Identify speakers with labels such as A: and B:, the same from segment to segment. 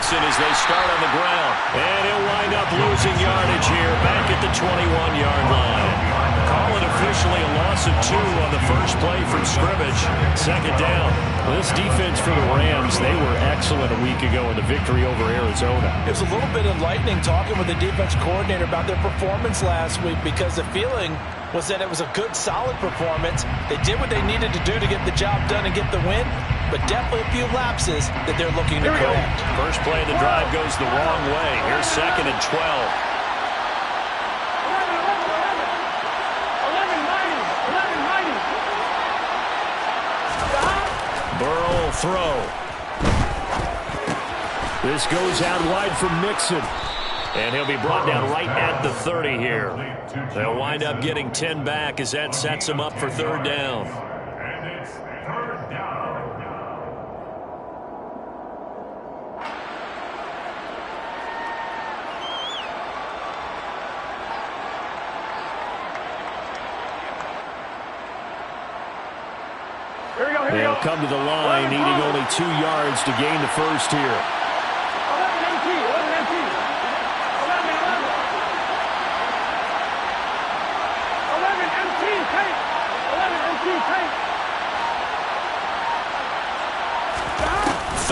A: Mixon as they start on the ground. And he'll wind up losing yardage here back at the 21-yard line. Call it officially a loss of 2 on the first play from scrimmage. Second down. Well, this defense for the Rams, they were excellent a week ago in the victory over Arizona.
B: It was a little bit enlightening talking with the defense coordinator about their performance last week, because the feeling was that it was a good, solid performance. They did what they needed to do to get the job done and get the win, but definitely a few lapses that they're looking to correct.
A: First play of the drive goes the wrong way. Here's 2nd and 12. Burrow will throw. This goes out wide for Mixon. And he'll be brought down right at the 30 here. They'll wind up getting 10 back as that sets him up for 3rd down. They'll come to the line, needing only 2 yards to gain the first here.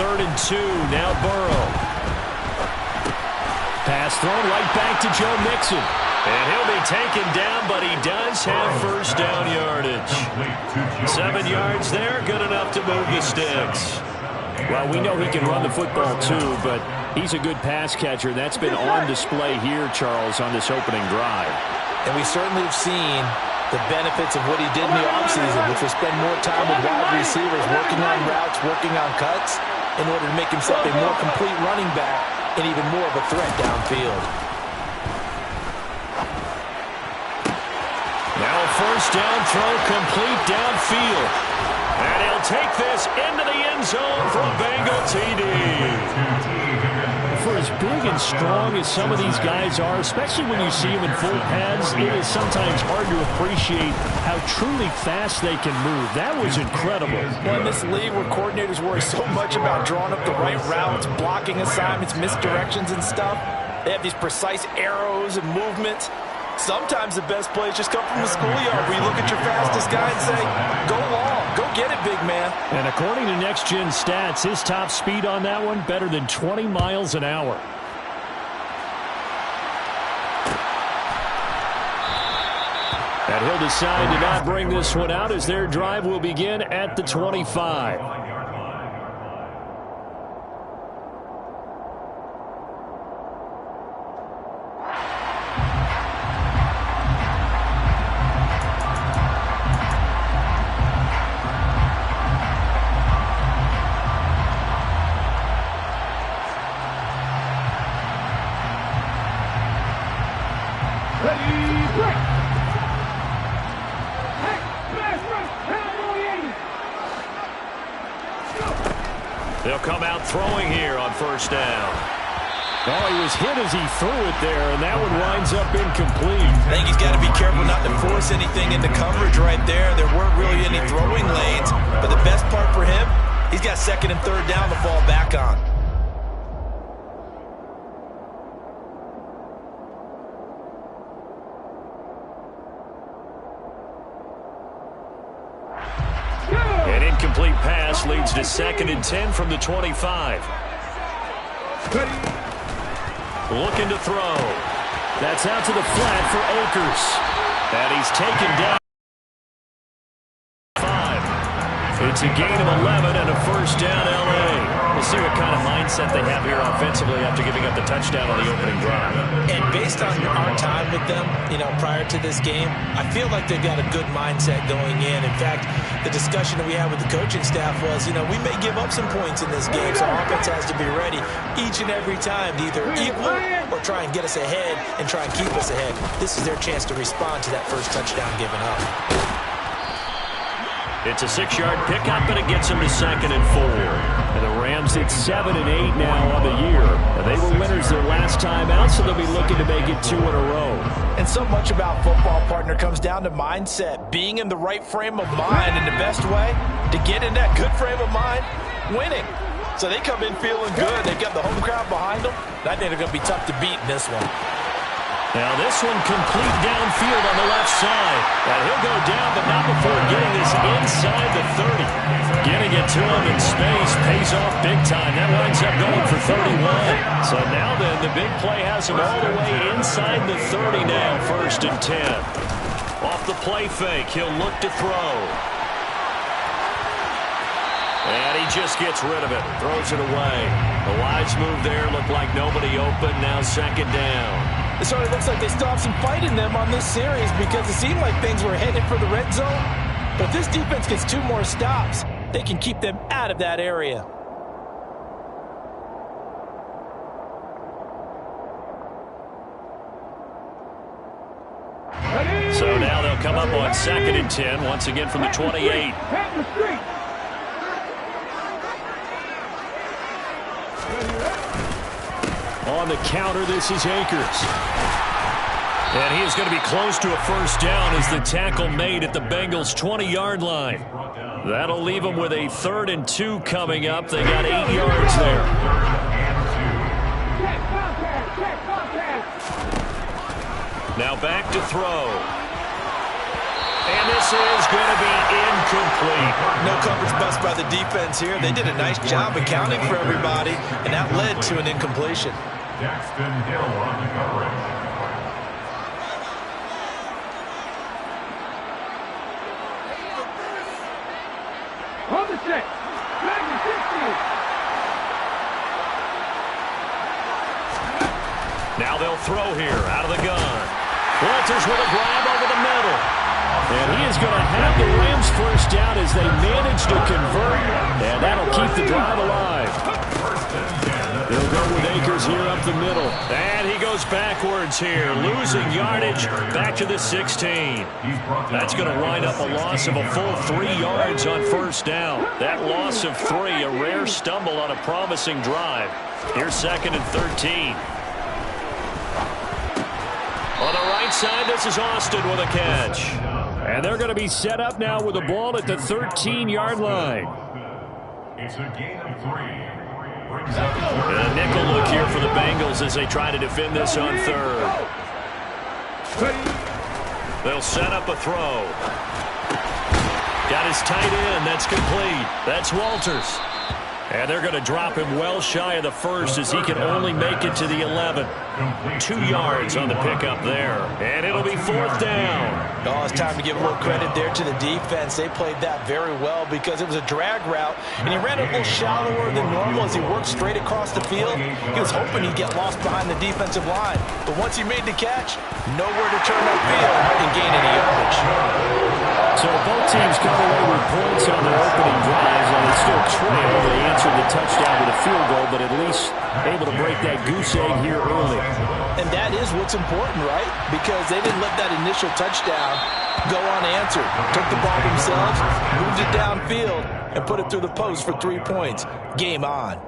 A: Third and 2, now Burrow. Pass thrown right back to Joe Mixon. And he'll be taken down, but he does have first down yardage. 7 yards there, good enough to move the sticks. Well, we know he can run the football too, but he's a good pass catcher. That's been on display here, Charles, on this opening drive.
B: And we certainly have seen the benefits of what he did in the offseason, which was spend more time with wide receivers, working on routes, working on cuts, in order to make himself a more complete running back and even more of a threat downfield.
A: Now a first down throw complete downfield. And he'll take this into the end zone for a Bengal TD. For as big and strong as some of these guys are, especially when you see them in full pads, it is sometimes hard to appreciate how truly fast they can move. That was incredible.
B: Well, in this league where coordinators worry so much about drawing up the right routes, blocking assignments, misdirections and stuff, they have these precise arrows and movements. Sometimes the best plays just come from the schoolyard where you look at your fastest guy and say, go long, go get it, big man.
A: And according to Next Gen Stats, his top speed on that one, better than 20 miles an hour. And he'll decide to not bring this one out as their drive will begin at the 25. They'll come out throwing here on first down. Oh, he was hit as he threw it there, and that one winds up incomplete.
B: I think he's got to be careful not to force anything into coverage right there. There weren't really any throwing lanes, but the best part for him, he's got 2nd and 3rd down to fall back on.
A: An incomplete pass leads to 2nd and 10 from the 25. Looking to throw. That's out to the flat for Akers. And he's taken down. 5. It's a gain of 11 and a first down, L.A. We'll see what kind of mindset they have here offensively after giving up the touchdown on the opening drive.
B: And based on our time with them, prior to this game, I feel like they've got a good mindset going in. In fact, the discussion that we had with the coaching staff was, we may give up some points in this game, so offense has to be ready each and every time to either equal or try and get us ahead and try and keep us ahead. This is their chance to respond to that first touchdown given up.
A: It's a 6-yard pickup, and it gets them to 2nd and 4. And the Rams hit 7 and 8 now on the year. And they were winners their last time out, so they'll be looking to make it 2 in a row.
B: And so much about football, partner, comes down to mindset, being in the right frame of mind. And the best way to get in that good frame of mind, winning. So they come in feeling good. They've got the home crowd think they're going to be tough to beat in this one.
A: Now this one complete downfield on the left side. And he'll go down, but not before getting this inside the 30. Getting it to him in space pays off big time. That winds up going for 31. So now then, the big play has him all the way inside the 30 now, 1st and 10. Off the play fake, he'll look to throw. And he just gets rid of it, throws it away. A wise move there, looked like nobody open, now 2nd down.
B: It sort of looks like they still have some fight in them on this series because it seemed like things were headed for the red zone. But if this defense gets 2 more stops, they can keep them out of that area.
A: So now they'll come up on 2nd and 10, once again from the 28. On the counter, this is Akers. And he is going to be close to a 1st down as the tackle made at the Bengals' 20-yard line. That'll leave them with a 3rd and 2 coming up. They got 8 yards there. Now back to throw. And this is going to be incomplete.
B: No coverage bust by the defense here. They did a nice job accounting for everybody, and that led to an incompletion.
C: Jackson Hill on the coverage.
D: On the set. Back to 60.
A: Now they'll throw here out of the gun. Walters with a grab over the middle. And he is going to have the Rams 1st down as they manage to convert. And that'll keep the drive alive. They'll go with Akers here up the middle. And he goes backwards here, losing yardage back to the 16. That's going to wind up a loss of a full 3 yards on 1st down. That loss of 3, a rare stumble on a promising drive. Here's 2nd and 13. On the right side, this is Austin with a catch. And they're going to be set up now with the ball at the 13-yard line.
C: It's a gain of 3.
A: And a nickel look here for the Bengals as they try to defend this on 3rd. They'll set up a throw. Got his tight end. That's complete. That's Walters. And they're going to drop him well shy of the 1st as he can only make it to the 11. 2 yards on the pickup there. And it'll be 4th down.
B: Oh, it's time to give a little credit there to the defense. They played that very well because it was a drag route, and he ran a little shallower than normal as he worked straight across the field. He was hoping he'd get lost behind the defensive line. But once he made the catch, nowhere to turn upfield and gain any yardage.
A: So both teams come away with points on their opening drives, and they still trail. They answered the touchdown with a field goal, but at least able to break that goose egg here early.
B: And that is what's important, right? Because they didn't let that initial touchdown go unanswered. Took the ball themselves, moved it downfield, and put it through the post for 3 points. Game on.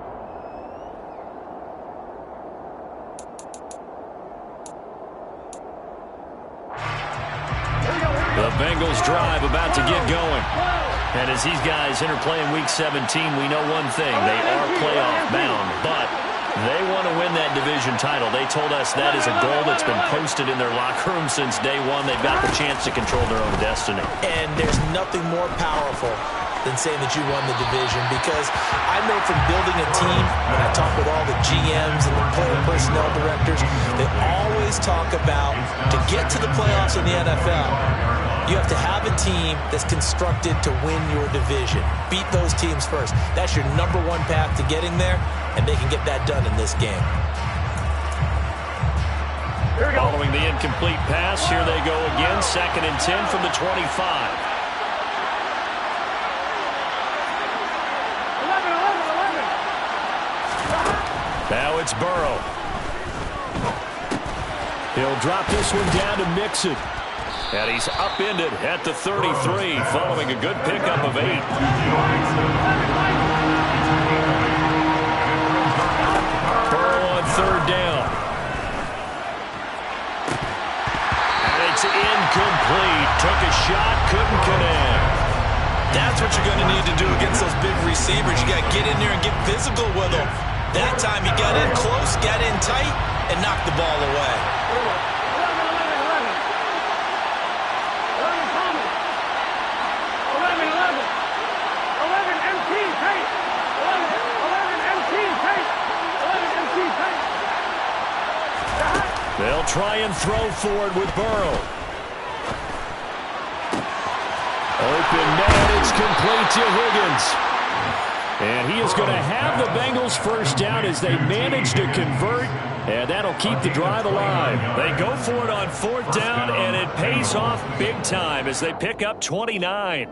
A: The Bengals drive about to get going. And as these guys interplay in Week 17, we know one thing. They are playoff bound, but they want to win that division title. They told us that is a goal that's been posted in their locker room since day one. They've got the chance to control their own destiny.
B: And there's nothing more powerful than saying that you won the division, because I know from building a team, when I talk with all the GMs and the player personnel directors, they always talk about to get to the playoffs in the NFL, you have to have a team that's constructed to win your division. Beat those teams first. That's your #1 path to getting there, and they can get that done in this game.
A: Following the incomplete pass, here they go again, 2nd and 10 from the 25. Now it's Burrow. He'll drop this one down to Mixon. And he's upended at the 33, following a good pickup of 8. Burrow on 3rd down. And it's incomplete. Took a shot, couldn't connect.
B: That's what you're going to need to do against those big receivers. You got to get in there and get physical with them. That time he got in close, got in tight, and knocked the ball away.
D: 11 MT tight. 11 MT tight. 11 MT tight.
A: They'll try and throw forward with Burrow. Open net, it's complete to Higgins. And he is going to have the Bengals first down as they manage to convert, and that'll keep the drive alive. They go for it on 4th down, and it pays off big time as they pick up 29.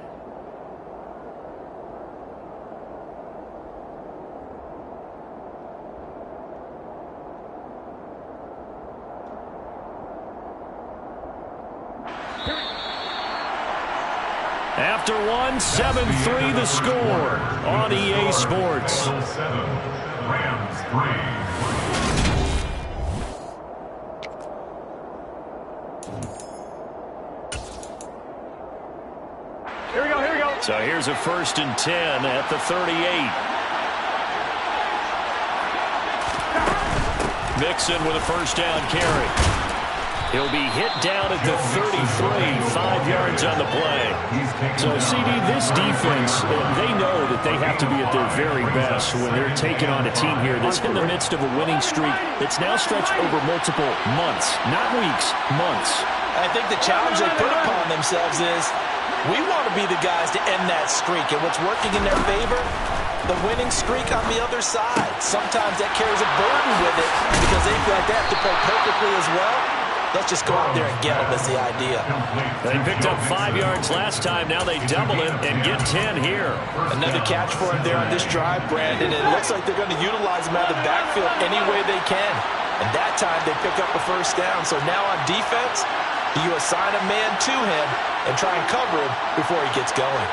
A: After one, 7-3 the score on EA Sports.
C: Bengals 7, Rams 3.
D: Here we go.
A: So here's a 1st and 10 at the 38. Mixon with a 1st down carry. He'll be hit down at the 33, 5 yards on the play. So, CD, this defense, they know that they have to be at their very best when they're taking on a team here that's in the midst of a winning streak that's now stretched over multiple months, not weeks, months.
B: I think the challenge they put upon themselves is we want to be the guys to end that streak. And what's working in their favor? The winning streak on the other side. Sometimes that carries a burden with it because they feel like they have to play perfectly as well. Let's just go out there and get them is the idea.
A: They picked up 5 yards last time. Now they double it and get 10 here.
B: Another catch for him there on this drive, Brandon. It looks like they're going to utilize him out of the backfield any way they can. And that time they pick up a 1st down. So now on defense, you assign a man to him and try and cover him before he gets going.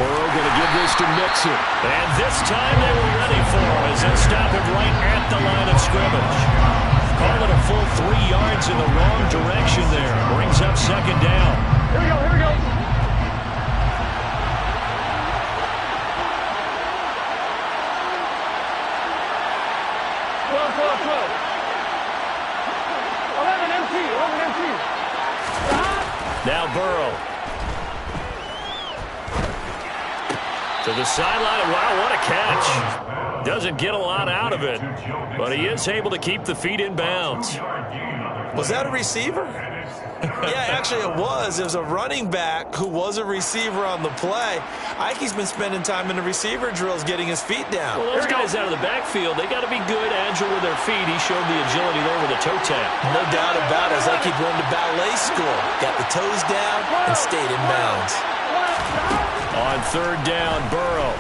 A: Burrow going to give this to Mixon. And this time they were ready for him as they stop him right at the line of scrimmage. Call it a full 3 yards in the wrong direction there. Brings up 2nd down.
D: Here we go. Twelve. 11 MT.
A: Now Burrow. To the sideline. Wow, what a catch. Doesn't get a lot out of it, but he is able to keep the feet in bounds.
B: Was that a receiver? Yeah, actually it was. It was a running back who was a receiver on the play. Ike's been spending time in the receiver drills getting his feet down.
A: Well, those guys out of the backfield, they got to be good, agile with their feet. He showed the agility there with a toe tap.
B: No doubt about it. As Ike went to ballet school, got the toes down and stayed in bounds.
A: On 3rd down, Burrow.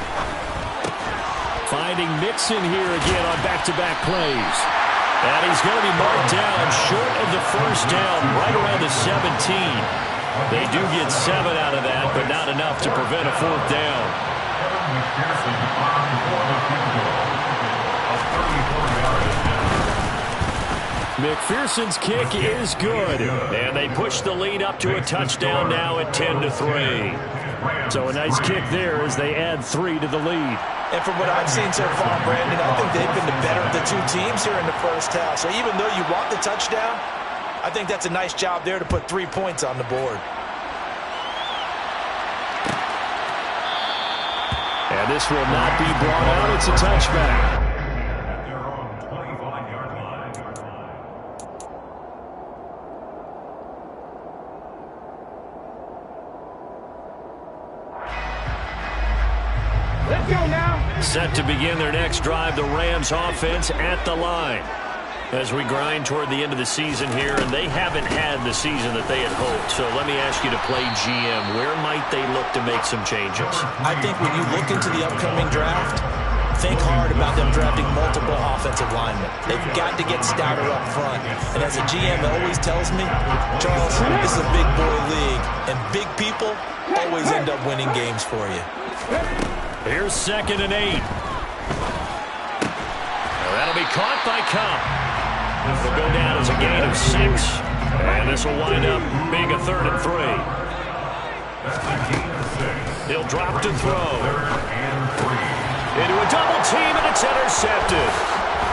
A: Finding Mixon here again on back-to-back plays. And he's going to be marked down short of the 1st down, right around the 17. They do get 7 out of that, but not enough to prevent a 4th down. McPherson's kick is good, and they push the lead up to a touchdown now at 10-3. So a nice kick there as they add 3 to the lead.
B: And from what I've seen so far, Brandon, I think they've been the better of the two teams here in the first half. So even though you want the touchdown, I think that's a nice job there to put 3 points on the board.
A: And this will not be brought out. It's a touchback.
C: At their own 25-yard line.
D: Let's go now.
A: Set to begin their next drive, the Rams offense at the line. As we grind toward the end of the season here, and they haven't had the season that they had hoped. So let me ask you to play GM. Where might they look to make some changes?
B: I think when you look into the upcoming draft, think hard about them drafting multiple offensive linemen. They've got to get stouter up front. And as a GM always tells me, Charles, this is a big boy league, and big people always end up winning games for you.
A: Here's 2nd and 8. That'll be caught by Cobb. This will go down as a gain of 6. And this will wind up being a 3rd and 3.
C: That's a gain of 6.
A: He'll drop to throw. Into a double team, and it's intercepted.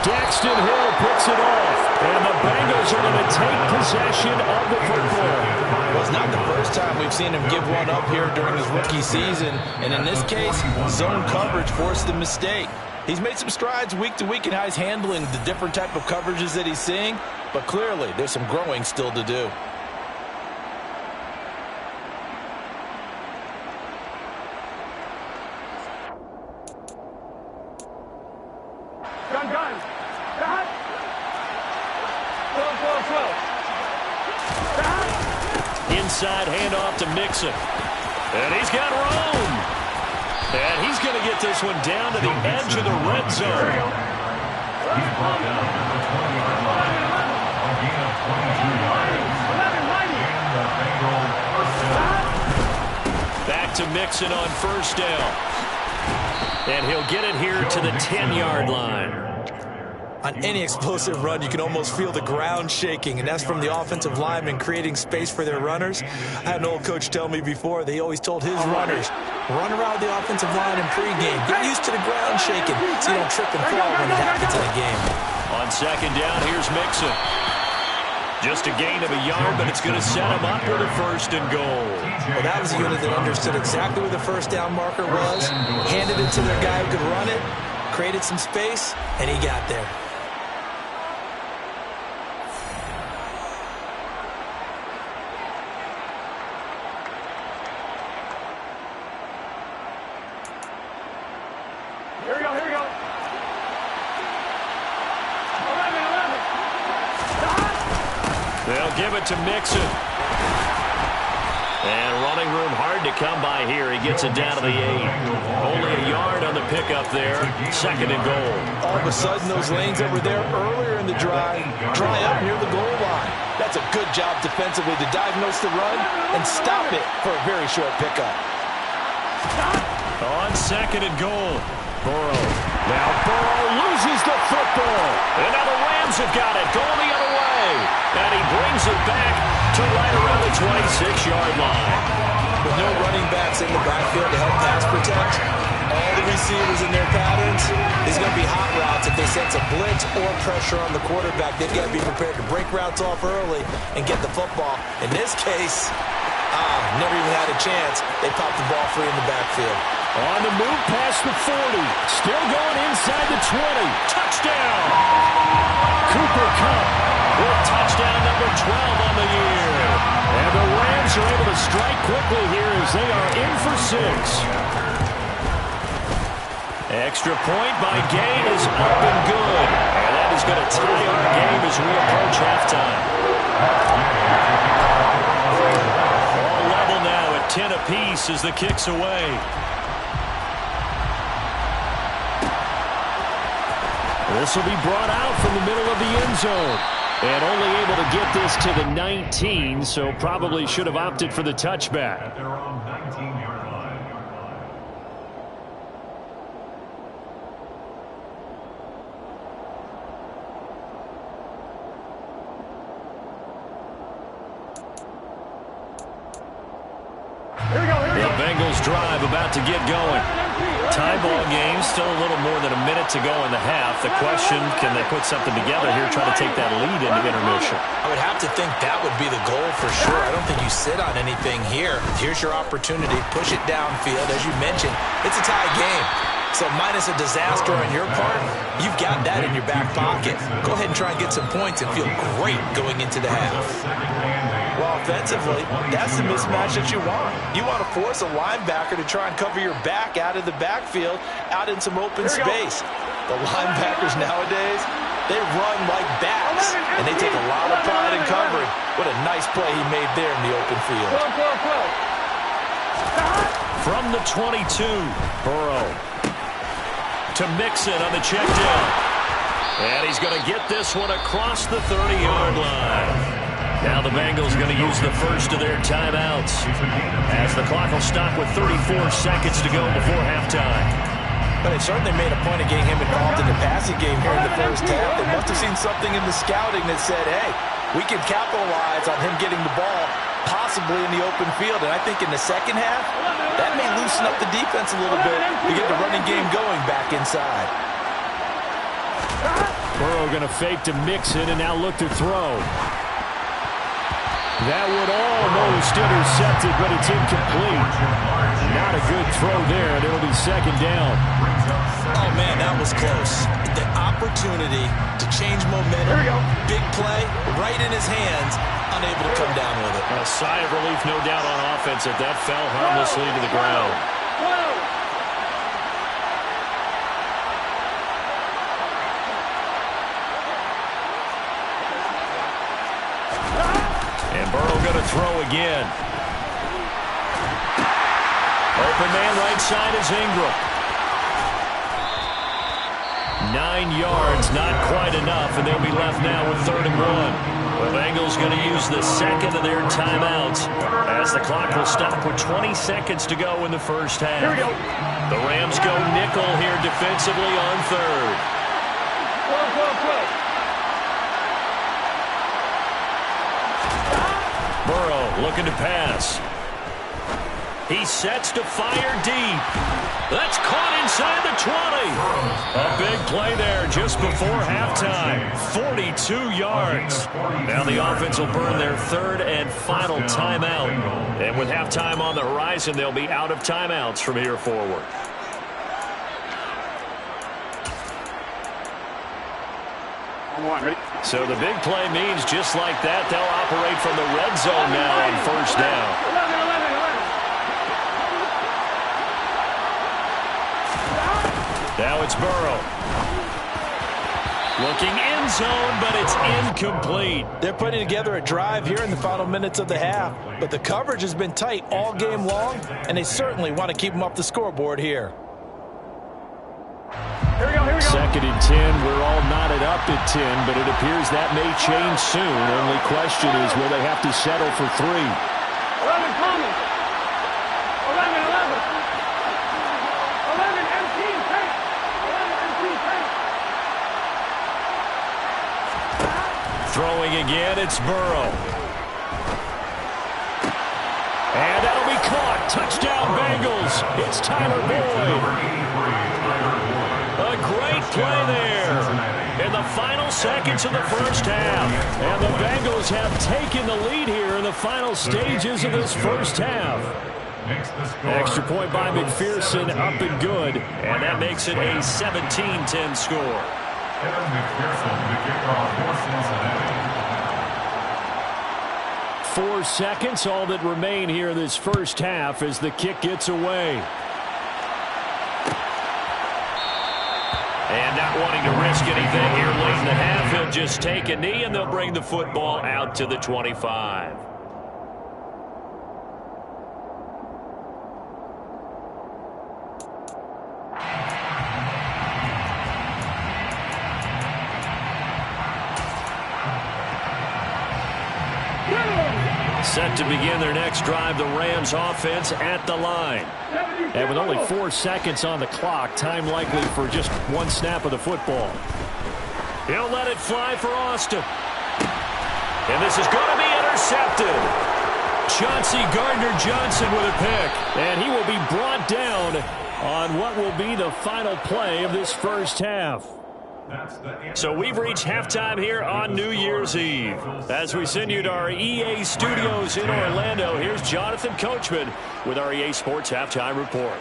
A: Daxton Hill picks it off, and the Bengals are going to take possession of the football.
B: Well, it's not the first time we've seen him give one up here during his rookie season, and in this case, zone coverage forced the mistake. He's made some strides week to week in how he's handling the different type of coverages that he's seeing, but clearly there's some growing still to do.
A: Inside handoff to Mixon. And he's got room. And he's going to get this one down to the edge of the red zone.
C: He's brought down at the 20-yard line. A gain of 22 yards. And the Bengals first down.
A: Back to Mixon on first down. And he'll get it here to the 10-yard line.
B: On any explosive run, you can almost feel the ground shaking, and that's from the offensive linemen creating space for their runners. I had an old coach tell me before, they always told his runners, run around the offensive line in pregame. Get used to the ground shaking so you don't trip and fall when it happens in a game.
A: On second down, here's Mixon. Just a gain of a yard, but it's going to set him up with a first and goal.
B: Well, that was a unit that understood exactly where the first down marker was, handed it to their guy who could run it, created some space, and he got there.
A: They'll give it to Mixon. And running room hard to come by here. He gets it down to the 8. Only a yard on the pickup there. Second and goal.
B: All of a sudden, those lanes that were there earlier in the drive dry up near the goal line. That's a good job defensively to diagnose the run and stop it for a very short pickup.
A: On second and goal, Burrow. Now Burrow loses the football. And now the Rams have got it, going the other way. And he brings it back to right around the 26-yard line.
B: With no running backs in the backfield to help pass protect, all the receivers in their patterns, there's going to be hot routes if they sense a blitz or pressure on the quarterback. They've got to be prepared to break routes off early and get the football. In this case, never even had a chance. They popped the ball free in the backfield.
A: On the move past the 40. Still going inside the 20. Touchdown! Cooper Kupp with touchdown number 12 on the year. And the Rams are able to strike quickly here as they are in for 6. Extra point by Gain is up and good. And that is going to tie our game as we approach halftime. All level now at 10 apiece as the kick's away. This will be brought out from the middle of the end zone. And only able to get this to the 19, so probably should have opted for the touchback.
C: At their own 19-yard line.
A: The Bengals drive about to get going. Tie ball game, still a little more than a minute to go in the half. The question, can they put something together here, try to take that lead into intermission?
B: I would have to think that would be the goal for sure. I don't think you sit on anything here. Here's your opportunity. Push it downfield. As you mentioned, it's a tie game. So minus a disaster on your part, you've got that in your back pocket. Go ahead and try and get some points and feel great going into the half. Well, offensively, that's the mismatch that you want. You want to force a linebacker to try and cover your back out of the backfield, out in some open space. The linebackers nowadays, they run like bats, and they take a lot of pride in covering. What a nice play he made there in the open field.
A: From the 22, Burrow to Mixon on the check down. And he's going to get this one across the 30-yard line. Now the Bengals going to use the first of their timeouts as the clock will stop with 34 seconds to go before halftime.
B: But they certainly made a point of getting him involved in the passing game here in the first half. They must have seen something in the scouting that said, hey, we can capitalize on him getting the ball, possibly possibly in the open field. And I think in the second half, that may loosen up the defense a little bit to get the running game going back inside.
A: Burrow going to fake to Mixon and now look to throw. That would almost intercept it, but it's incomplete. Not a good throw there, and it'll be second down.
B: Oh, man, that was close. The opportunity to change momentum, big play, right in his hands, unable to come down with it.
A: A sigh of relief, no doubt, on offense that that fell harmlessly to the ground. And Burrow going to throw again. Open man right side is Ingram. 9 yards, not quite enough, and they'll be left now with 3rd and 1. The Bengals going to use the second of their timeouts as the clock will stop with 20 seconds to go in the first half. Here we go. The Rams go nickel here defensively on 3rd. Burrow looking to pass. He sets to fire deep. That's caught inside the 20. A big play there just before halftime. 42 yards. Now the offense will burn their 3rd and final timeout. And with halftime on the horizon, they'll be out of timeouts from here forward. So the big play means just like that, they'll operate from the red zone now on 1st down. Now it's Burrow. Looking end zone, but it's incomplete.
B: They're putting together a drive here in the final minutes of the half, but the coverage has been tight all game long, and they certainly want to keep them off the scoreboard here.
D: Here we go.
A: 2nd and 10. We're all knotted up at 10, but it appears that may change soon. Only question is, will they have to settle for 3?
D: 11 coming. 11. 11 empty tank. 11 empty tank.
A: Throwing again, it's Burrow. And that'll be caught. Touchdown, Bengals. It's Tyler Boyd. A great play there in the final seconds of the first half. And the Bengals have taken the lead here in the final stages of this first half. Extra point by McPherson, up and good. And that makes it a 17-10 score.
C: McPherson to kick off for Cincinnati.
A: 4 seconds, all that remain here in this first half as the kick gets away. And not wanting to risk anything here late in the half, he'll just take a knee and they'll bring the football out to the 25. Set to begin their next drive, the Rams offense at the line. And with only 4 seconds on the clock, time likely for just 1 snap of the football. He'll let it fly for Austin. And this is going to be intercepted. Chauncey Gardner-Johnson with a pick. And he will be brought down on what will be the final play of this first half. So we've reached halftime here on New Year's Eve. As we send you to our EA studios in Orlando, here's Jonathan Coachman with our EA Sports Halftime Report.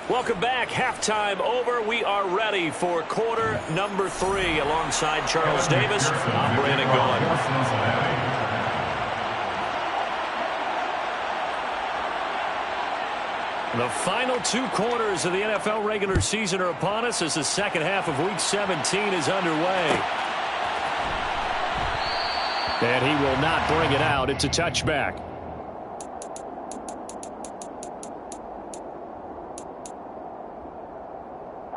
A: Welcome back. Halftime over. We are ready for quarter number 3. Alongside Charles Davis, I'm Brandon Gaughan. The final 2 quarters of the NFL regular season are upon us as the second half of Week 17 is underway. And he will not bring it out. It's a touchback.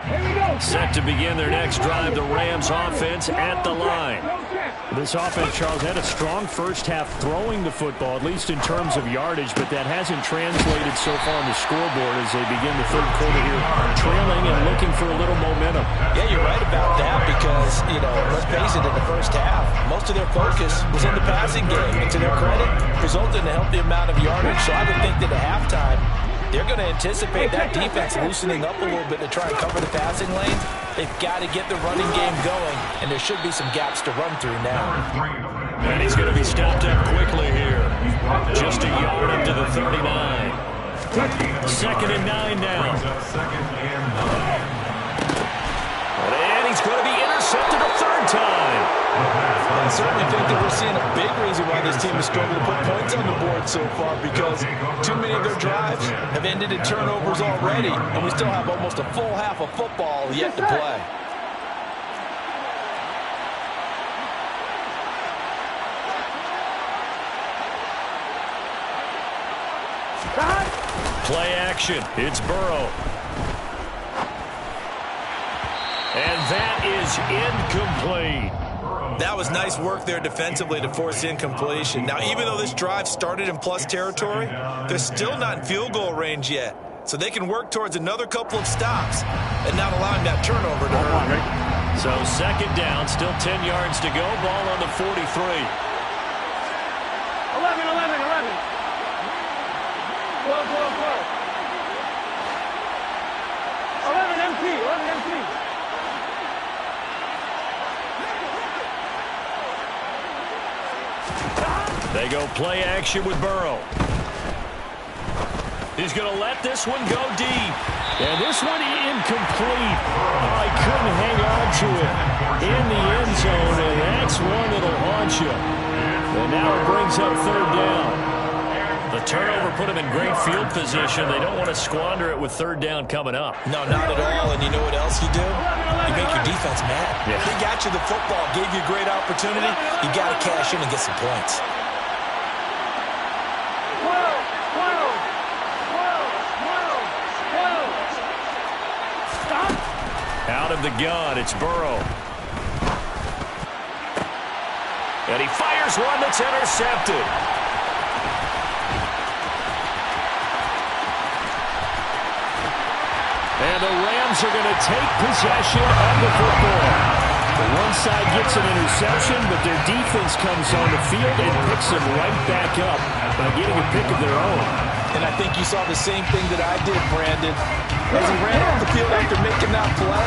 D: Here we go.
A: Set to begin their next drive, the Rams offense at the line.
E: This offense, Charles, had a strong first half throwing the football, at least in terms of yardage, but that hasn't translated so far on the scoreboard as they begin the third quarter here, trailing and looking for a little momentum.
B: Yeah, you're right about that because, let's face it, in the first half, most of their focus was on the passing game. And to their credit, resulted in a healthy amount of yardage. So I would think that at halftime, they're going to anticipate that defense loosening up a little bit to try and cover the passing lanes. They've got to get the running game going, and there should be some gaps to run through now.
A: And he's going to be stopped up quickly here. Just a yard up to the 39. 2nd and 9 now. And he's going to be intercepted a third time.
B: I certainly think that we're seeing a big reason why this team is struggling to put points on the board so far, because too many of their drives have ended in turnovers already, and we still have almost a full half of football yet to play.
A: Play action. It's Burrow. And that is incomplete.
B: That was nice work there defensively to force incompletion. Now, even though this drive started in plus territory, they're still not in field goal range yet. So they can work towards another couple of stops and not allowing that turnover to hurt.
A: So 2nd down, still 10 yards to go. Ball on the 43.
D: 11. 12. 11 empty.
A: They go play action with Burrow. He's going to let this one go deep.
E: And this one incomplete. Oh, he couldn't hang on to it in the end zone, and that's one that'll haunt you. And now it brings up 3rd down.
A: The turnover put him in great field position. They don't want to squander it with 3rd down coming up.
B: No, not at all. And you know what else you do? You make your defense mad.
A: Yeah.
B: They got you the football, gave you a great opportunity. You got to cash in and get some points.
D: 12.
A: Out of the gun, it's Burrow. And he fires one that's intercepted. And the Rams are going to take possession of the football. The one side gets an interception, but their defense comes on the field and picks them right back up by getting a pick of their own.
B: And I think you saw the same thing that I did, Brandon. As he ran off the field after making that play,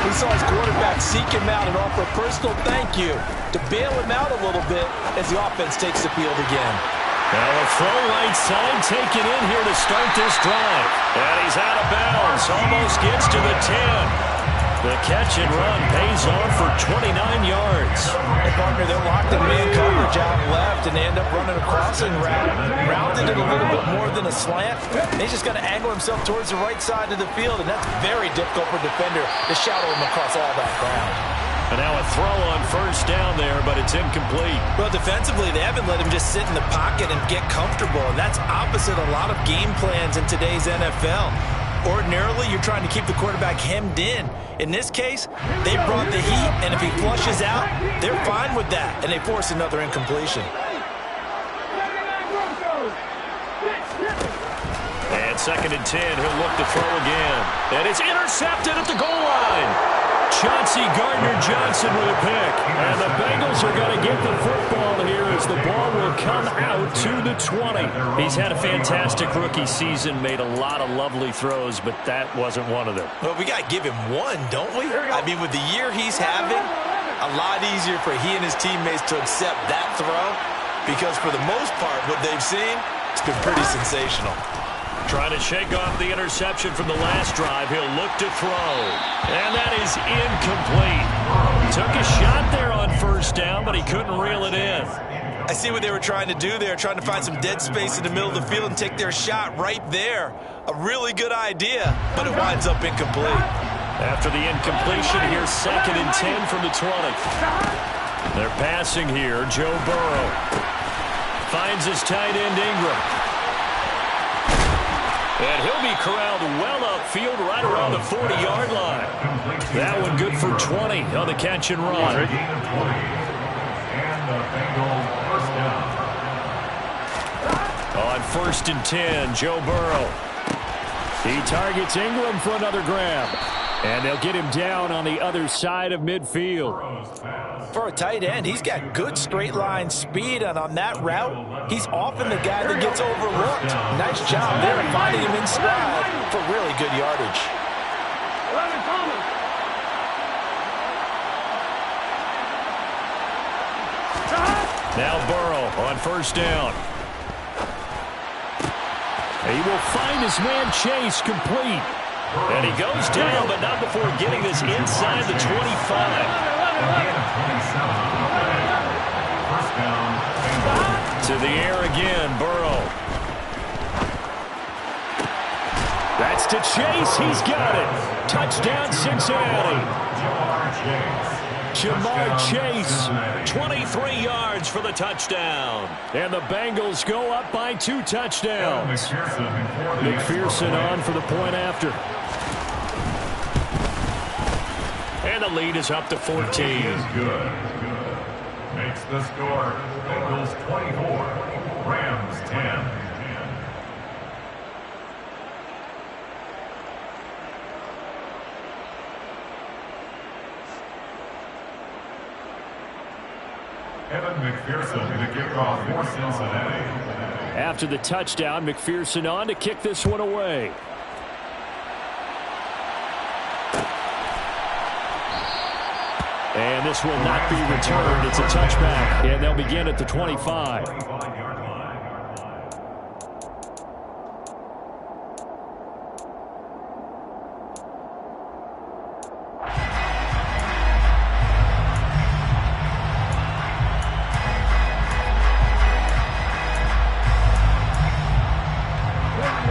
B: we saw his quarterback seek him out and offer a personal thank you to bail him out a little bit as the offense takes the field again.
A: Now a throw right side taken in here to start this drive. And he's out of bounds. Almost gets to the 10. The catch and run pays off for 29 yards.
B: And partner, they're locked in man coverage out left, and they end up running a crossing route. Rounded it a little bit more than a slant. And he's just got to angle himself towards the right side of the field, and that's very difficult for a defender to shadow him across all that ground.
A: And now a throw on 1st down there, but it's incomplete.
B: Well, defensively, they haven't let him just sit in the pocket and get comfortable, and that's opposite a lot of game plans in today's NFL. Ordinarily, you're trying to keep the quarterback hemmed in. In this case, they brought the heat, and if he flushes out, they're fine with that, and they force another incompletion.
A: And 2nd and 10, he'll look to throw again. And it's intercepted at the goal line. Chauncey Gardner-Johnson with a pick. And the Bengals are going to get the football here as the ball will come out to the 20. He's had a fantastic rookie season, made a lot of lovely throws, but that wasn't one of them.
B: Well, we got to give him one, don't we? I mean, with the year he's having, a lot easier for he and his teammates to accept that throw because for the most part, what they've seen, it's been pretty sensational.
A: Trying to shake off the interception from the last drive. He'll look to throw. And that is incomplete. Took a shot there on 1st down, but he couldn't reel it in.
B: I see what they were trying to do there, trying to find some dead space in the middle of the field and take their shot right there. A really good idea, but it winds up incomplete.
A: After the incompletion, here's 2nd and 10 from the 20. They're passing here. Joe Burrow finds his tight end Ingram. And he'll be corralled well upfield right around the 40-yard line. That one good for 20 on the catch and run.
C: And the Bengals first down.
A: On 1st and 10, Joe Burrow. He targets Ingram for another grab. And they'll get him down on the other side of midfield.
B: For a tight end, he's got good straight line speed, and on that route, he's often the guy that gets overlooked. Nice job there finding him in stride for really good yardage.
A: Now Burrow on 1st down. He will find his man Chase complete. And he goes down, but not before getting this inside the 25.
C: First down.
A: To the air again, Burrow. That's to Chase. He's got it. Touchdown, Cincinnati. Jamar Chase, 23 yards for the touchdown. And the Bengals go up by 2 touchdowns. McPherson on for the point after. And the lead is up to 14.
C: Is good. Makes the score Bengals 24, Rams 10. Evan McPherson to kick off for Cincinnati.
A: After the touchdown, McPherson on to kick this one away. And this will not be returned. It's a touchback, and they'll begin at the 25.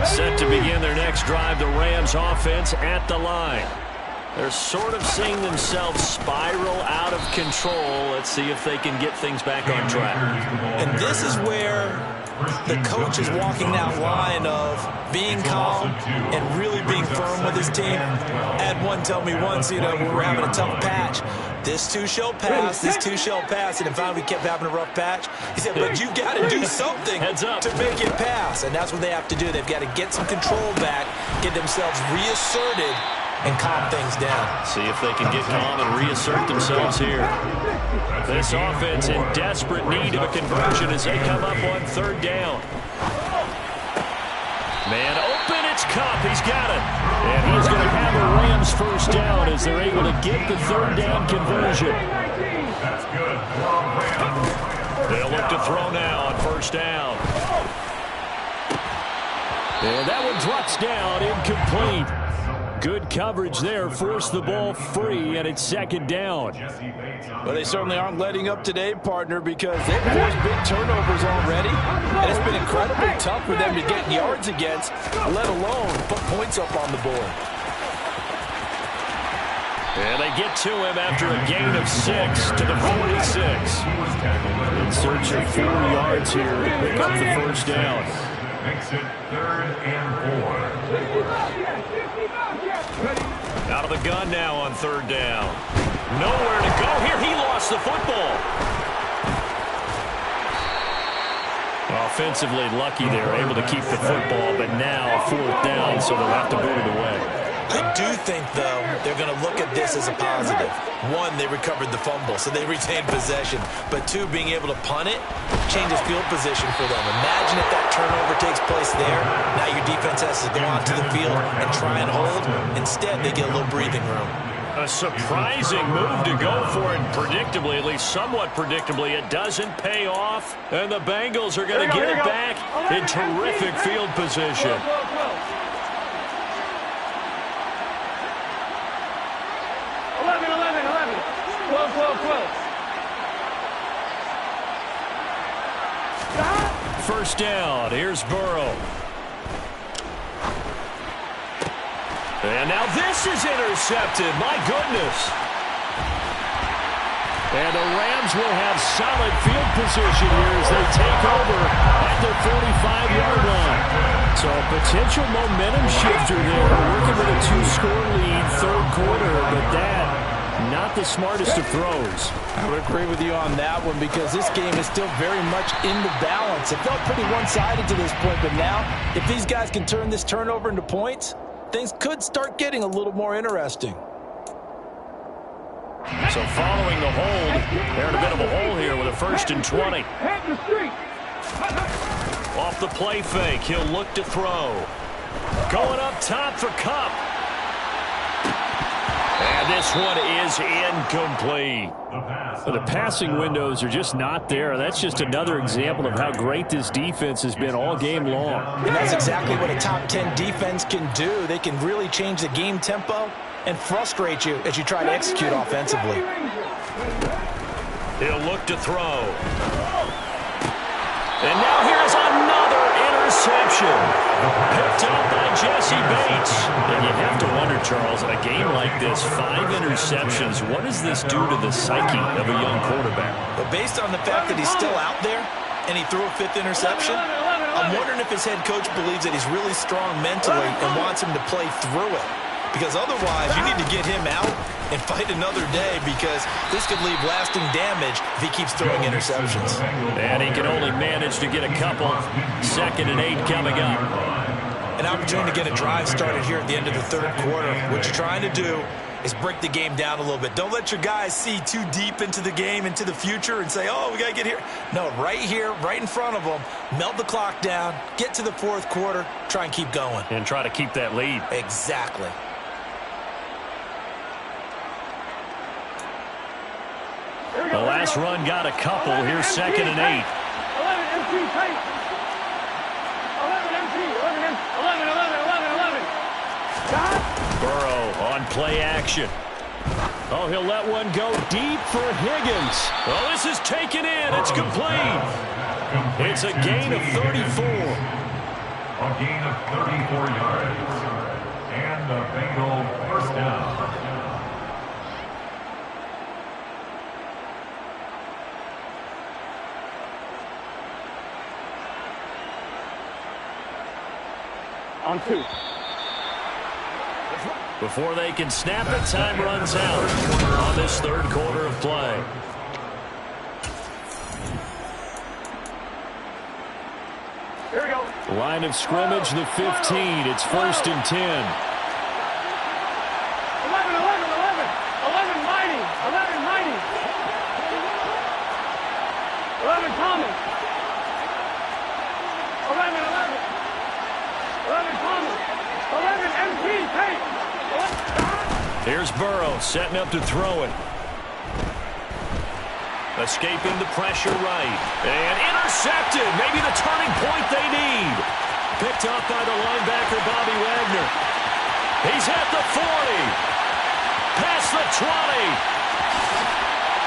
A: Set to begin their next drive, the Rams offense at the line. They're sort of seeing themselves spiral out of control. Let's see if they can get things back on track.
B: And this is where the coach is walking that line of being calm and really being firm with his team. I had one tell me once, when we were having a tough patch, this too shall pass, this too shall pass. And finally we kept having a rough patch. He said, but you got to do something to make it pass. And that's what they have to do. They've got to get some control back, get themselves reasserted, and calm things down.
A: See if they can get calm and reassert themselves here. This offense in desperate need of a conversion as they come up on 3rd down. Man open, it's Kupp. He's got it. And he's going to have a Rams first down as they're able to get the 3rd down conversion.
C: That's good.
A: They'll look to throw now on 1st down. And that one drops down, incomplete. Good coverage there, forced the ball free, and it's 2nd down.
F: Well, they certainly aren't letting up today, partner, because they've caused big turnovers already, and it's been incredibly tough for them to get yards against, let alone put points up on the board.
A: And they get to him after a gain of 6 to the 46. In search of 4 yards here to pick up the 1st down.
C: Makes it 3rd and 4.
A: Out of the gun now on 3rd down. Nowhere to go here. He lost the football. Offensively lucky they were able to keep the football, but now 4th down, so they'll have to boot it away.
B: I do think, though, they're going to look at this as a positive. 1, they recovered the fumble, so they retained possession. But 2, being able to punt it changes field position for them. Imagine if that turnover takes place there. Now your defense has to go onto the field and try and hold. Instead, they get a little breathing room.
A: A surprising move to go for it, predictably, at least somewhat predictably. It doesn't pay off, and the Bengals are going to get it back in terrific field position. 1st down. Here's Burrow. And now this is intercepted. My goodness. And the Rams will have solid field position here as they take over at their 45-yard line.
E: So a potential momentum shifter there, working with a 2-score lead, third quarter, but that, not the smartest of throws.
F: I would agree with you on that one because this game is still very much in the balance. It felt pretty one-sided to this point, but now, if these guys can turn this turnover into points, things could start getting a little more interesting.
A: So following the hold, they're in a bit of a hole here with a 1st and 20. Off the play fake, he'll look to throw. Going up top for Kupp. And this one is incomplete.
E: The passing windows are just not there. That's just another example of how great this defense has been all game long.
B: And that's exactly what a top 10 defense can do. They can really change the game tempo and frustrate you as you try to execute offensively.
A: He'll look to throw. And now here's another interception. Picked up by Jesse Bates.
E: And you have to wonder, Charles, in a game like this, 5 interceptions, what does this do to the psyche of a young quarterback?
B: But based on the fact that he's still out there and he threw a 5th interception, I'm wondering if his head coach believes that he's really strong mentally and wants him to play through it. Because otherwise, you need to get him out and fight another day because this could leave lasting damage if he keeps throwing interceptions.
A: And he can only manage to get a couple. 2nd and 8 coming up.
B: An opportunity to get a drive started here at the end of the third quarter. What you're trying to do is break the game down a little bit. Don't let your guys see too deep into the game, into the future, and say, oh, we got to get here. No, right here, right in front of them, melt the clock down, get to the fourth quarter, try and keep going.
A: And try to keep that lead.
B: Exactly.
A: The last run got a couple. Here's 2nd and 8.
D: 11 MC tight. 11 MC. 11.
A: Burrow on play action. Oh, he'll let one go deep for Higgins. Oh, this is taken in. It's complete. It's a gain of 34.
C: A gain of 34 yards. And the Bengal 1st down.
D: On 2.
A: Before they can snap it, time runs out on this third quarter of play.
D: Here we go.
E: Line of scrimmage, the 15. It's 1st and 10.
D: 11 mighty. 11 Thomas. 11 Thomas. 11 MP tight.
A: Here's Burrow setting up to throw it. Escaping the pressure right. And intercepted. Maybe the turning point they need. Picked up by the linebacker, Bobby Wagner. He's at the 40. Past the 20.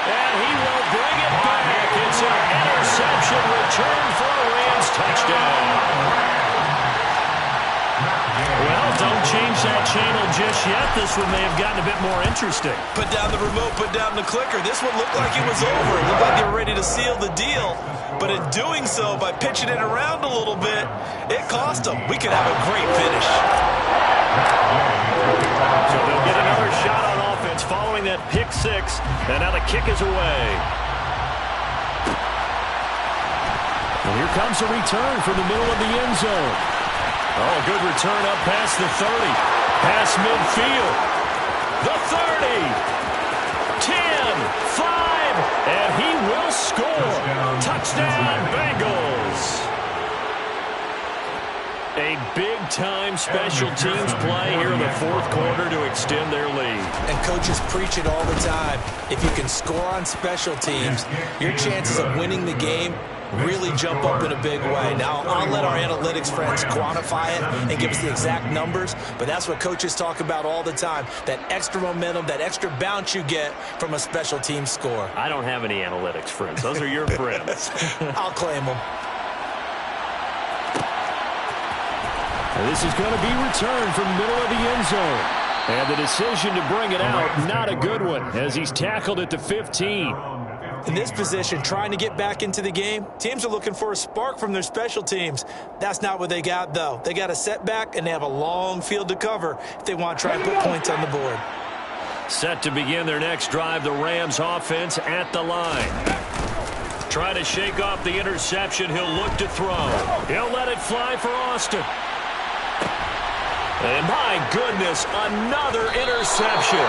A: And he will bring it back. It's an interception return for a Rams touchdown. Well, don't change that channel just yet. This one may have gotten a bit more interesting.
B: Put down the remote, put down the clicker. This one looked like it was over. It looked like they were ready to seal the deal. But in doing so, by pitching it around a little bit, it cost them. We could have a great finish.
A: So they'll get another shot on offense following that pick 6. And now the kick is away.
E: Well, here comes a return from the middle of the end zone.
A: Oh, good return up past the 30. Past midfield. The 30. 10, 5, and he will score. Touchdown, Bengals. A big-time special teams play here in the fourth quarter to extend their lead.
B: And coaches preach it all the time. If you can score on special teams, your chances of winning the game really jump up in a big way. Now, I'll let our analytics friends quantify it and give us the exact numbers, but that's what coaches talk about all the time, that extra momentum, that extra bounce you get from a special team score.
A: I don't have any analytics friends. Those are your friends.
B: I'll claim them.
E: And this is going to be returned from the middle of the end zone. And the decision to bring it out, not a good one, as he's tackled at the 15.
B: In this position, trying to get back into the game, teams are looking for a spark from their special teams. That's not what they got, though. They got a setback, and they have a long field to cover if they want to try and put points on the board.
A: Set to begin their next drive, the Rams offense at the line. Try to shake off the interception. He'll look to throw. He'll let it fly for Austin. And my goodness, another interception.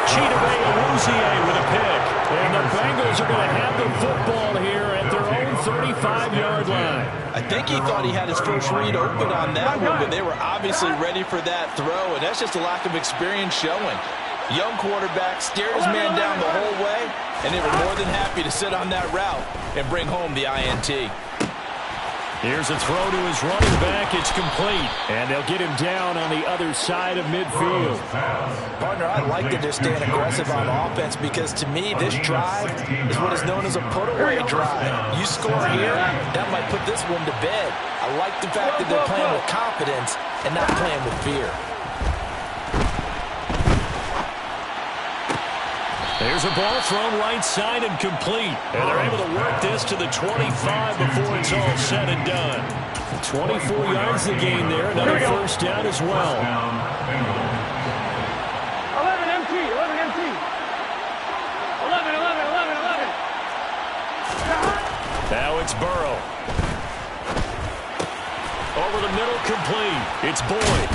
A: Chidobe Awuzie with a pick. And the Bengals are going to have the football here at their own 35-yard line.
F: I think he thought he had his first read open on that one, but they were obviously ready for that throw, and that's just a lack of experience showing. Young quarterback stared his man down the whole way, and they were more than happy to sit on that route and bring home the INT.
E: Here's a throw to his running back. It's complete. And they'll get him down on the other side of midfield.
F: Partner, I like that they're staying aggressive on offense because, to me, this drive is what is known as a put-away drive. You score here, that might put this one to bed. I like the fact that they're playing with confidence and not playing with fear.
A: There's a ball thrown right side and complete. And they're able to work this to the 25 before it's all said and done.
E: 24 yards the gain there. Another first down as well.
D: 11 MT, 11 MT. 11, 11, 11, 11.
A: Now it's Burrow. Over the middle, complete. It's Boyd.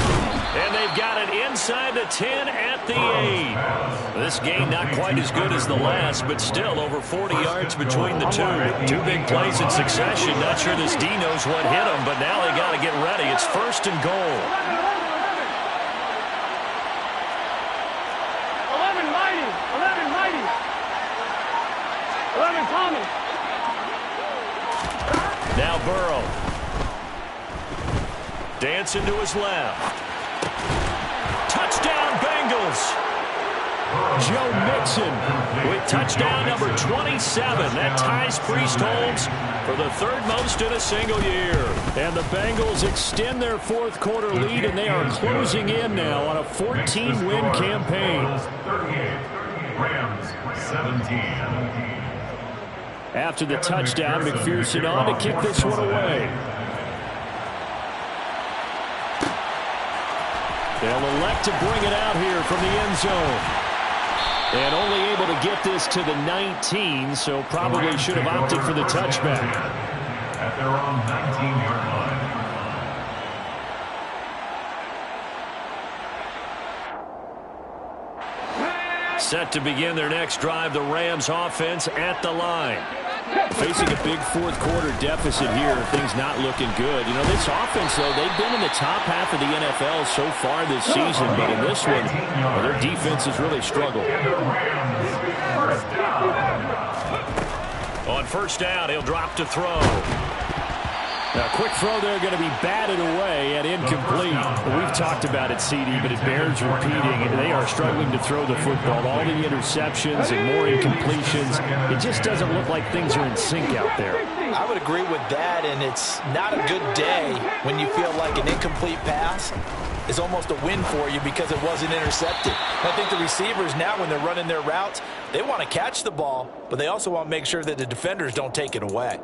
A: And they've got it inside the 10 at the 8. This game not quite as good as the last, but still over 40 yards between the two. Two big plays in succession. Not sure this D knows what hit him, but now they got to get ready. It's first and goal.
D: 11 Mighty, 11 Mighty. 11 Tommy.
A: Now Burrow. Dancing to his left. Touchdown, Bengals.
E: Joe Mixon
A: With touchdown number 27. That ties Priest Holmes for the third most in a single year.
E: And the Bengals extend their fourth quarter lead, and they are closing in now on a 14-win campaign.
C: 38, Rams 17.
E: After the touchdown, McPherson on to kick this one away. They'll elect to bring it out here from the end zone. And only able to get this to the 19, so probably should have opted for the touchback.
C: At their own 19-yard line.
A: Set to begin their next drive, the Rams offense at the line.
E: Facing a big fourth quarter deficit here, things not looking good. You know, this offense, though, they've been in the top half of the NFL so far this season, but in this one, well, their defense has really struggled.
A: On first down, he'll drop to throw.
E: Now, quick throw there going to be batted away and incomplete. We've talked about it, CD, but it bears repeating. They are struggling to throw the football. All the interceptions and more incompletions. It just doesn't look like things are in sync out there.
F: I would agree with that, and it's not a good day when you feel like an incomplete pass is almost a win for you because it wasn't intercepted. I think the receivers now, when they're running their routes, they want to catch the ball, but they also want to make sure that the defenders don't take it away.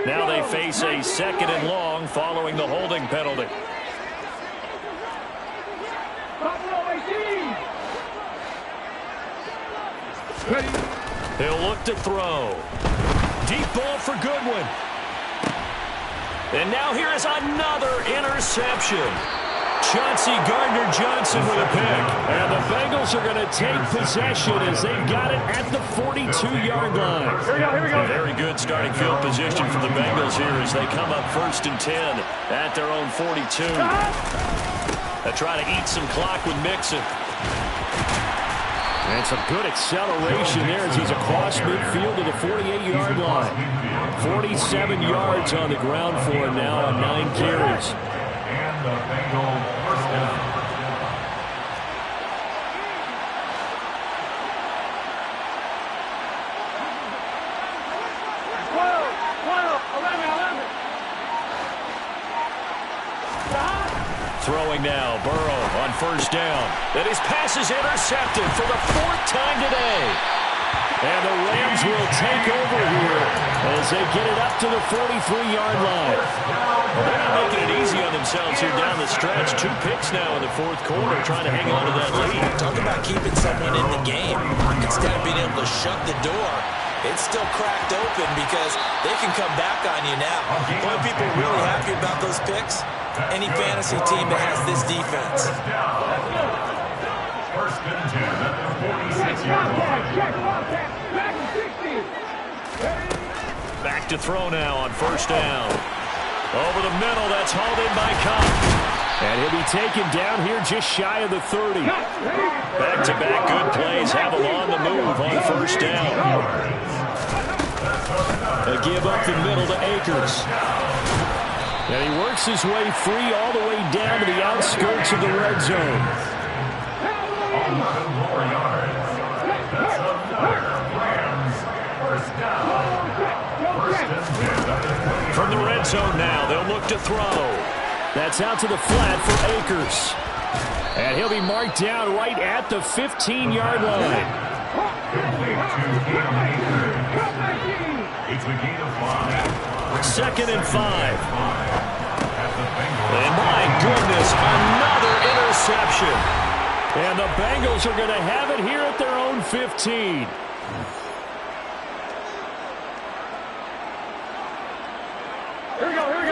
A: Now they face a second and long following the holding penalty. He'll look to throw. Deep ball for Goodwin. And now here is another interception. Chauncey Gardner-Johnson with a pick. And the Bengals are going to take possession as they've got it at the 42-yard line.
D: Here we go.
A: Very good starting field position for the Bengals here as they come up first and 10 at their own 42. They try to eat some clock with Mixon.
E: And some good acceleration there as he's across midfield to the 48-yard line. 47 yards on the ground for him now on 9 carries.
C: And the Bengals first down.
A: Throwing now, Burrow on first down. And his pass is intercepted for the 4th time today. And the Rams will take over here as they get it up to the 43-yard line. Well, they're not making it easy on themselves here down the stretch. 2 picks now in the 4th quarter, trying to hang on to that lead.
B: Talk about keeping someone in the game. Instead of being able to shut the door, it's still cracked open because they can come back on you now. Boy, people are really happy about those picks. Any fantasy team that has this defense.
C: First and 10 at the 46-yard line.
A: Back to throw now on first down. Over the middle, that's hauled in by Cobb. And he'll be taken down here just shy of the 30. Back-to-back good plays have him on the move on first down. A give up the middle to Akers. And he works his way free all the way down to the outskirts of the red zone.
C: 11 more yards. That's another Rams first down. First and 10 at the 20.
A: From the red zone now, they'll look to throw. That's out to the flat for Akers. And he'll be marked down right at the 15-yard line.
C: Complete to Akers. It's a gain of 5.
A: 2nd and 5.
C: At the Bengals.
A: And my goodness, another interception. And the Bengals are going to have it here at their own 15.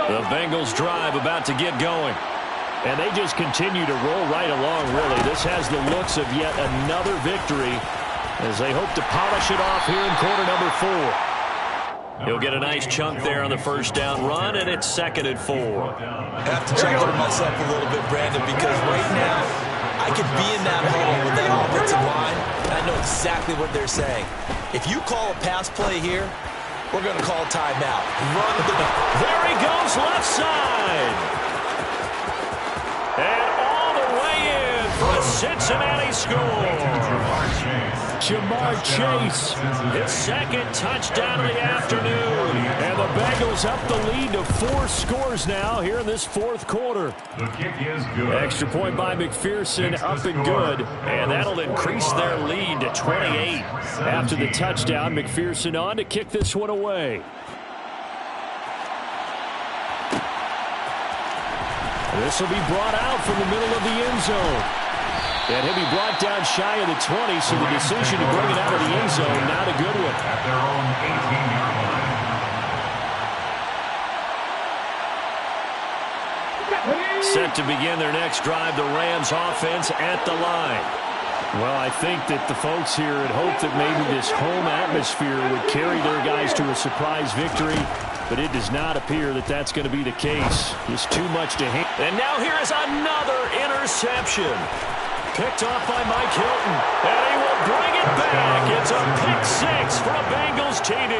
A: The Bengals drive about to get going. And they just continue to roll right along, really. This has the looks of yet another victory as they hope to polish it off here in quarter number 4. He'll get a nice chunk there on the first down run, and it's 2nd and 4.
B: I have to chuckle to myself a little bit, Brandon, because right now I could be in that huddle with that offensive line, and I know exactly what they're saying. If you call a pass play here, we're going to call timeout. Run the ball.
A: There he goes, left side. And all the way in for a Cincinnati score. Jamar Chase, his 2nd touchdown of the afternoon. And the Bengals up the lead to 4 scores now here in this 4th quarter.
C: The kick is good.
A: Extra point by McPherson, up and good. And that'll increase their lead to 28. After the touchdown, McPherson on to kick this one away. This will be brought out from the middle of the end zone. And he'll be brought down shy of the 20, so the decision to bring it out of the end zone, not a good one.
C: At their own 18-yard line.
A: Set to begin their next drive, the Rams offense at the line. Well, I think that the folks here had hoped that maybe this home atmosphere would carry their guys to a surprise victory, but it does not appear that that's going to be the case. Just too much to handle. And now here is another interception. Picked off by Mike Hilton, and he will bring it back. It's a pick 6 for a Bengals TD.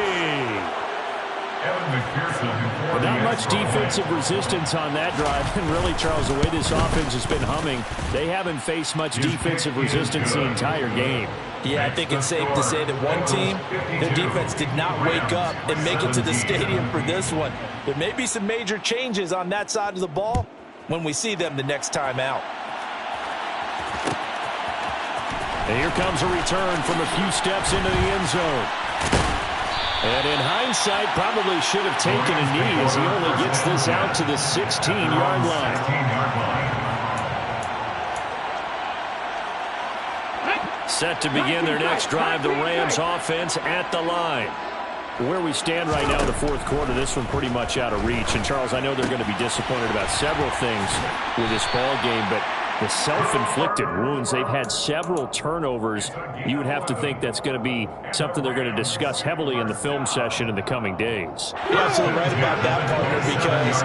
A: But not much defensive resistance on that drive. And really, Charles, the way this offense has been humming, they haven't faced much defensive resistance the entire game.
B: Yeah, I think it's safe to say that one team, their defense did not wake up and make it to the stadium for this one. There may be some major changes on that side of the ball when we see them the next time out.
A: And here comes a return from a few steps into the end zone. And in hindsight, probably should have taken a knee as he only gets this out to the 16-yard line. Set to begin their next drive, the Rams offense at the line. Where we stand right now in the 4th quarter, this one pretty much out of reach. And, Charles, I know they're going to be disappointed about several things with this ball game, but the self-inflicted wounds, they've had several turnovers. You would have to think that's going to be something they're going to discuss heavily in the film session in the coming days.
B: You're absolutely right about that, partner, because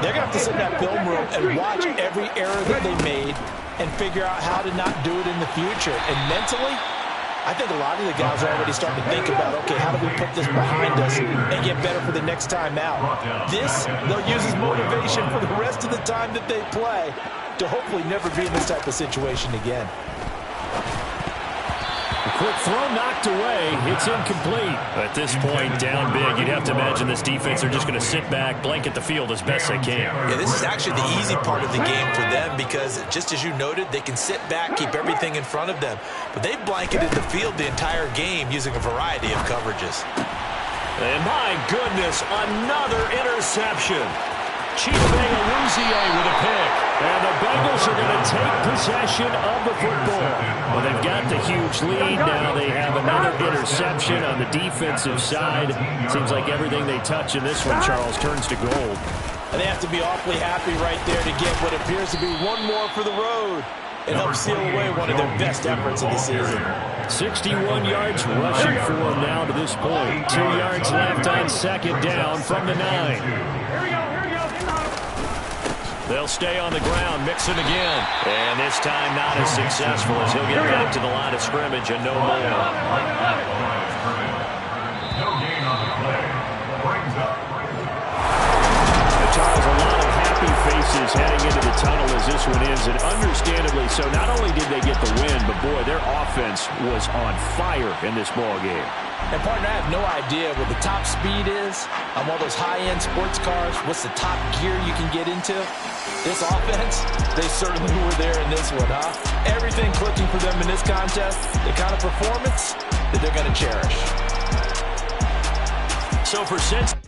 B: they're going to have to sit in that film room and watch every error that they made and figure out how to not do it in the future. And mentally, I think a lot of the guys are already starting to think about, okay, how do we put this behind us and get better for the next time out? This, they'll use as motivation for the rest of the time that they play to hopefully never be in this type of situation again.
A: A
E: quick throw knocked away. It's incomplete.
A: At this point, down big, you'd have to imagine this defense are just going to sit back, blanket the field as best they can.
B: Yeah, this is actually the easy part of the game for them because, just as you noted, they can sit back, keep everything in front of them. But they've blanketed the field the entire game using a variety of coverages.
A: And my goodness, another interception. Chidobe-Awuzie with a pick.
E: And the Bengals are going to take possession of the football.
A: Well, they've got the huge lead. Now they have another interception on the defensive side. Seems like everything they touch in this one, Charles, turns to gold.
F: And they have to be awfully happy right there to get what appears to be one more for the road. It helps seal away one of their best efforts of the season.
E: 61 yards rushing for him now to this point. 2 yards left on second down from the 9.
D: Here we go.
A: They'll stay on the ground, mix it again. And this time not as successful as he'll get back to the line of scrimmage and no more.
C: No gain on the play. Brings up.
E: Charles, a lot of happy faces heading into the tunnel as this one is, and understandably so. Not only did they get the win, but boy, their offense was on fire in this ball game.
F: And partner, I have no idea what the top speed is on one of those high-end sports cars. What's the top gear you can get into? This offense, they certainly were there in this one, huh? Everything clicking for them in this contest, the kind of performance that they're going to cherish.
A: So for Cincinnati.